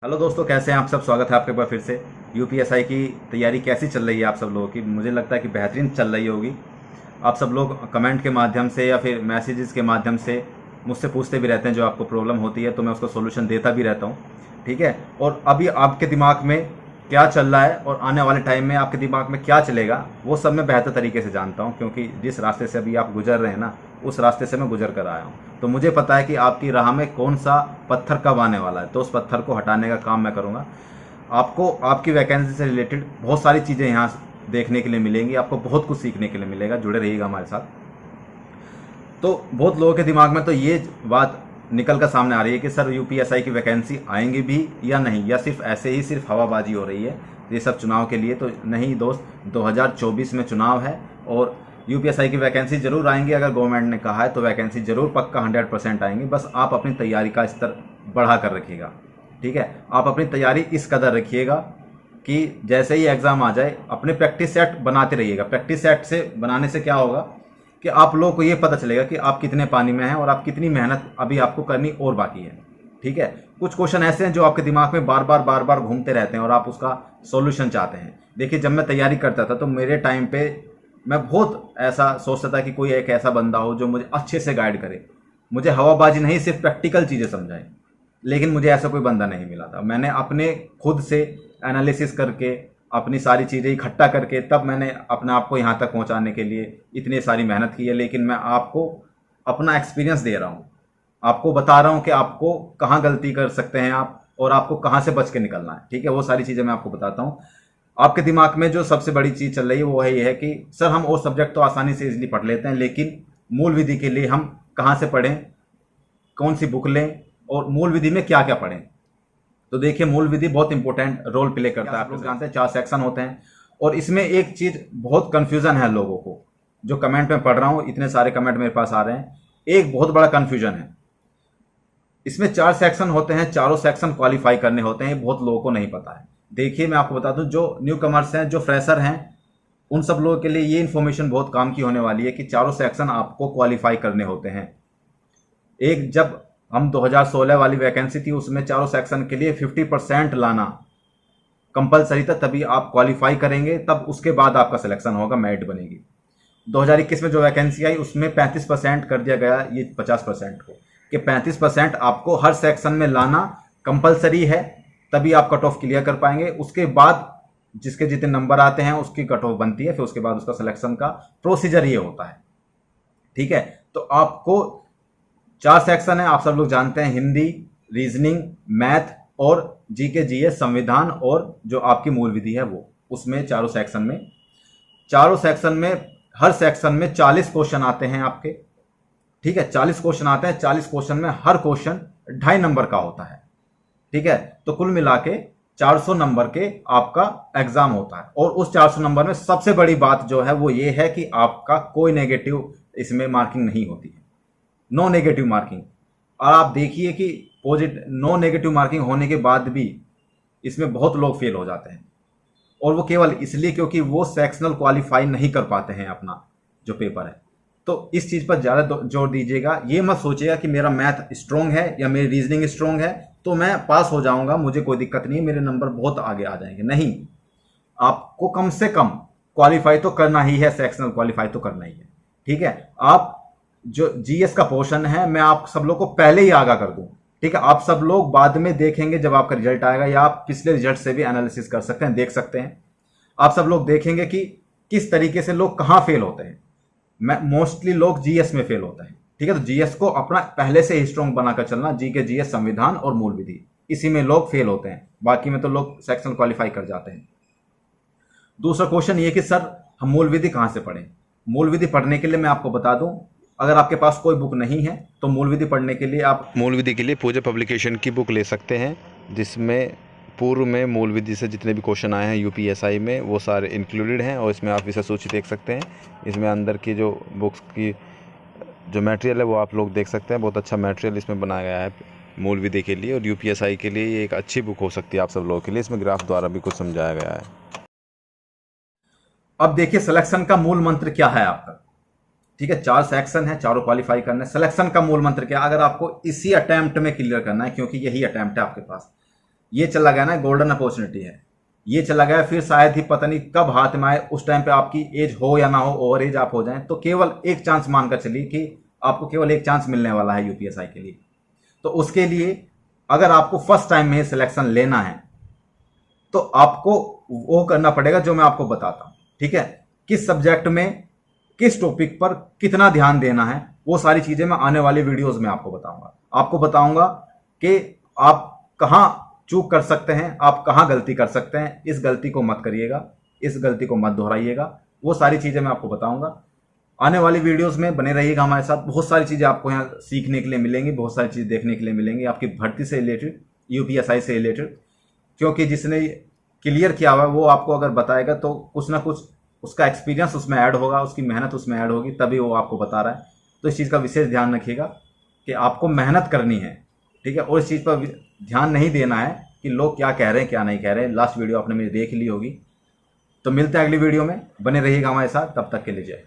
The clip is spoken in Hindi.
हेलो दोस्तों, कैसे हैं आप सब। स्वागत है आपके पास फिर से। यूपीएसआई की तैयारी कैसी चल रही है आप सब लोगों की। मुझे लगता है कि बेहतरीन चल रही होगी। आप सब लोग कमेंट के माध्यम से या फिर मैसेजेस के माध्यम से मुझसे पूछते भी रहते हैं जो आपको प्रॉब्लम होती है, तो मैं उसका सोल्यूशन देता भी रहता हूँ। ठीक है। और अभी आपके दिमाग में क्या चल रहा है और आने वाले टाइम में आपके दिमाग में क्या चलेगा, वो सब मैं बेहतर तरीके से जानता हूँ, क्योंकि जिस रास्ते से अभी आप गुजर रहे हैं ना, उस रास्ते से मैं गुजर कर आया हूँ। तो मुझे पता है कि आपकी राह में कौन सा पत्थर कब आने वाला है, तो उस पत्थर को हटाने का काम मैं करूँगा। आपको आपकी वैकेंसी से रिलेटेड बहुत सारी चीज़ें यहाँ देखने के लिए मिलेंगी, आपको बहुत कुछ सीखने के लिए मिलेगा। जुड़े रहिएगा हमारे साथ। तो बहुत लोगों के दिमाग में तो ये बात निकल कर सामने आ रही है कि सर यूपीएसआई की वैकेंसी आएंगी भी या नहीं, या सिर्फ ऐसे ही सिर्फ हवाबाजी हो रही है ये सब चुनाव के लिए। तो नहीं दोस्त, 2024 में चुनाव है और यूपीएसआई की वैकेंसी जरूर आएंगी। अगर गवर्नमेंट ने कहा है तो वैकेंसी जरूर पक्का 100% आएंगी। बस आप अपनी तैयारी का स्तर बढ़ा कर रखिएगा। ठीक है। आप अपनी तैयारी इस कदर रखिएगा कि जैसे ही एग्ज़ाम आ जाए अपने प्रैक्टिस सेट बनाते रहिएगा। प्रैक्टिस सेट से बनाने से क्या होगा कि आप लोगों को ये पता चलेगा कि आप कितने पानी में हैं और आप कितनी मेहनत अभी आपको करनी और बाकी है। ठीक है। कुछ क्वेश्चन ऐसे हैं जो आपके दिमाग में बार बार घूमते रहते हैं और आप उसका सॉल्यूशन चाहते हैं। देखिए, जब मैं तैयारी करता था तो मेरे टाइम पे मैं बहुत ऐसा सोचता था कि कोई एक ऐसा बंदा हो जो मुझे अच्छे से गाइड करे, मुझे हवाबाजी नहीं सिर्फ प्रैक्टिकल चीज़ें समझाए। लेकिन मुझे ऐसा कोई बंदा नहीं मिला था। मैंने अपने खुद से एनालिसिस करके अपनी सारी चीज़ें इकट्ठा करके तब मैंने अपने आप को यहाँ तक पहुँचाने के लिए इतनी सारी मेहनत की है। लेकिन मैं आपको अपना एक्सपीरियंस दे रहा हूँ, आपको बता रहा हूँ कि आपको कहाँ गलती कर सकते हैं आप और आपको कहाँ से बच के निकलना है। ठीक है। वो सारी चीज़ें मैं आपको बताता हूँ। आपके दिमाग में जो सबसे बड़ी चीज़ चल रही है वो है ये है कि सर हम और सब्जेक्ट तो आसानी से इजीली पढ़ लेते हैं, लेकिन मूल विधि के लिए हम कहाँ से पढ़ें, कौन सी बुक लें और मूल विधि में क्या क्या पढ़ें। तो देखिए, मूल विधि बहुत इंपॉर्टेंट रोल प्ले करता है। आप लोग जानते हैं 4 सेक्शन होते हैं और इसमें एक चीज़ बहुत कन्फ्यूज़न है लोगों को। जो कमेंट में पढ़ रहा हूँ, इतने सारे कमेंट मेरे पास आ रहे हैं, एक बहुत बड़ा कन्फ्यूजन है। इसमें 4 सेक्शन होते हैं, चारों सेक्शन क्वालिफाई करने होते हैं, ये बहुत लोगों को नहीं पता है। देखिए, मैं आपको बता दूं, जो न्यू कमर्स हैं, जो फ्रेशर हैं, उन सब लोगों के लिए ये इन्फॉर्मेशन बहुत काम की होने वाली है कि चारों सेक्शन आपको क्वालिफाई करने होते हैं। एक जब हम 2016 वाली वैकेंसी थी उसमें चारों सेक्शन के लिए 50% लाना कंपलसरी था, तभी आप क्वालिफाई करेंगे, तब उसके बाद आपका सिलेक्शन होगा, मेरिट बनेगी। 2021 में जो वैकेंसी आई उसमें 35% कर दिया गया ये 50% को, कि 35% आपको हर सेक्शन में लाना कंपलसरी है, तभी आप कट ऑफ क्लियर कर पाएंगे। उसके बाद जिसके जितने नंबर आते हैं उसकी कट ऑफ बनती है, फिर उसके बाद उसका सिलेक्शन का प्रोसीजर ये होता है। ठीक है। तो आपको 4 सेक्शन है, आप सब लोग जानते हैं, हिंदी, रीजनिंग, मैथ और जीके जीएस, संविधान और जो आपकी मूल विधि है वो, उसमें चारों सेक्शन में हर सेक्शन में 40 क्वेश्चन आते हैं आपके। ठीक है। 40 क्वेश्चन आते हैं। 40 क्वेश्चन में हर क्वेश्चन 2.5 नंबर का होता है। ठीक है। तो कुल मिला के 400 नंबर के आपका एग्जाम होता है और उस 400 नंबर में सबसे बड़ी बात जो है वो ये है कि आपका कोई नेगेटिव इसमें मार्किंग नहीं होती है, नो नेगेटिव मार्किंग। और आप देखिए कि नो नेगेटिव मार्किंग होने के बाद भी इसमें बहुत लोग फेल हो जाते हैं, और वो केवल इसलिए क्योंकि वो सेक्शनल क्वालिफाई नहीं कर पाते हैं अपना जो पेपर है। तो इस चीज़ पर ज़्यादा जोर दीजिएगा। ये मत सोचिएगा कि मेरा मैथ स्ट्रॉन्ग है या मेरी रीजनिंग स्ट्रॉन्ग है तो मैं पास हो जाऊंगा, मुझे कोई दिक्कत नहीं है, मेरे नंबर बहुत आगे आ जाएंगे। नहीं, आपको कम से कम क्वालिफाई तो करना ही है, सेक्शनल क्वालिफाई तो करना ही है। ठीक है। आप जो जीएस का पोर्शन है मैं आप सब लोग को पहले ही आगाह कर दूं। ठीक है। आप सब लोग बाद में देखेंगे जब आपका रिजल्ट आएगा, या आप पिछले रिजल्ट से भी एनालिसिस कर सकते हैं, देख सकते हैं। आप सब लोग देखेंगे कि किस तरीके से लोग कहां फेल होते हैं। मोस्टली लोग जीएस में फेल होते हैं। ठीक है। तो जीएस को अपना पहले से ही स्ट्रॉन्ग बनाकर चलना, जीके जीएस, संविधान और मूल विधि, इसी में लोग फेल होते हैं, बाकी में तो लोग सेक्शन क्वालिफाई कर जाते हैं। दूसरा क्वेश्चन ये कि सर हम मूल विधि कहां से पढ़ें। मूल विधि पढ़ने के लिए मैं आपको बता दूं, अगर आपके पास कोई बुक नहीं है तो मूल विधि पढ़ने के लिए आप मूल विधि के लिए पूजा पब्लिकेशन की बुक ले सकते हैं, जिसमें पूर्व में मूल विधि से जितने भी क्वेश्चन आए हैं यूपीएसआई में वो सारे इंक्लूडेड हैं, और इसमें आप विषय सूची देख सकते हैं। इसमें अंदर की जो बुक्स की जो मटेरियल है वो आप लोग देख सकते हैं। बहुत अच्छा मटेरियल इसमें बनाया गया है मूल विधि के लिए, और यूपीएसआई के लिए ये एक अच्छी बुक हो सकती है आप सब लोगों के लिए। इसमें ग्राफ द्वारा भी कुछ समझाया गया है। अब देखिए, सिलेक्शन का मूल मंत्र क्या है आपका। ठीक है। 4 सेक्शन है, चारों क्वालिफाई करना है। सिलेक्शन का मूल मंत्र क्या, अगर आपको इसी अटेम्प्ट में क्लियर करना है, क्योंकि यही अटेम्प्ट है आपके पास, ये चला गया ना, गोल्डन अपॉर्चुनिटी है, ये चला गया, फिर शायद ही पता नहीं कब हाथ में आए, उस टाइम पे आपकी एज हो या ना हो, ओवर एज आप हो जाएं, तो केवल एक चांस मानकर चलिए कि आपको केवल एक चांस मिलने वाला है यूपीएसआई के लिए। तो उसके लिए अगर आपको फर्स्ट टाइम में सिलेक्शन लेना है तो आपको वो करना पड़ेगा जो मैं आपको बताता हूं, ठीक है। किस सब्जेक्ट में किस टॉपिक पर कितना ध्यान देना है, वो सारी चीजें मैं आने वाली वीडियोस में आपको बताऊंगा। आपको बताऊंगा कि आप कहां चूक कर सकते हैं, आप कहां गलती कर सकते हैं, इस गलती को मत करिएगा, इस गलती को मत दोहराइएगा, वो सारी चीजें मैं आपको बताऊंगा। आने वाली वीडियोस में बने रहिएगा हमारे साथ। बहुत सारी चीजें आपको यहाँ सीखने के लिए मिलेंगी, बहुत सारी चीजें देखने के लिए मिलेंगी, आपकी भर्ती से रिलेटेड, यूपीएसआई से रिलेटेड, क्योंकि जिसने क्लियर किया हुआ है वो आपको अगर बताएगा तो कुछ ना कुछ उसका एक्सपीरियंस उसमें ऐड होगा, उसकी मेहनत उसमें ऐड होगी, तभी वो आपको बता रहा है। तो इस चीज़ का विशेष ध्यान रखिएगा कि आपको मेहनत करनी है, ठीक है, और इस चीज़ पर ध्यान नहीं देना है कि लोग क्या कह रहे हैं क्या नहीं कह रहे हैं। लास्ट वीडियो आपने मेरी देख ली होगी। तो मिलते हैं अगली वीडियो में, बने रहिएगा हमारे साथ, तब तक के लिए जय।